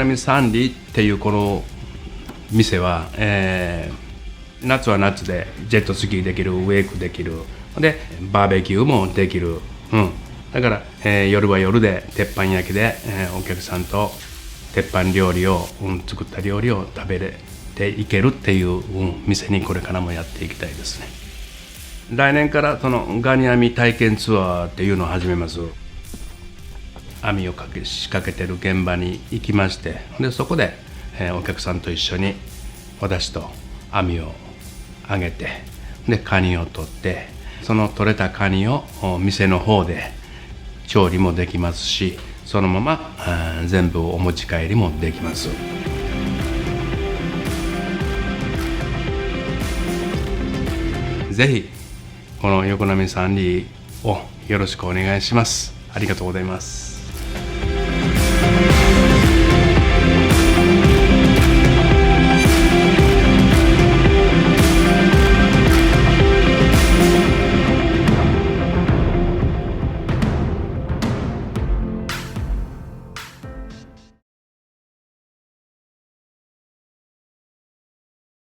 波三里っていうこの店は、夏は夏でジェットスキーできる、ウェイクできる、でバーベキューもできる、だから、夜は夜で鉄板焼きで、お客さんと鉄板料理を、作った料理を食べていけるっていう、店にこれからもやっていきたいですね。来年からそのガニ網体験ツアーっていうのを始めます。網を仕掛けてる現場に行きまして、でそこで、お客さんと一緒に私と網を上げて、でカニを取って、その取れたカニを店の方で調理もできますし、そのまま全部お持ち帰りもできます。ぜひこの横波三里をよろしくお願いします。ありがとうございます。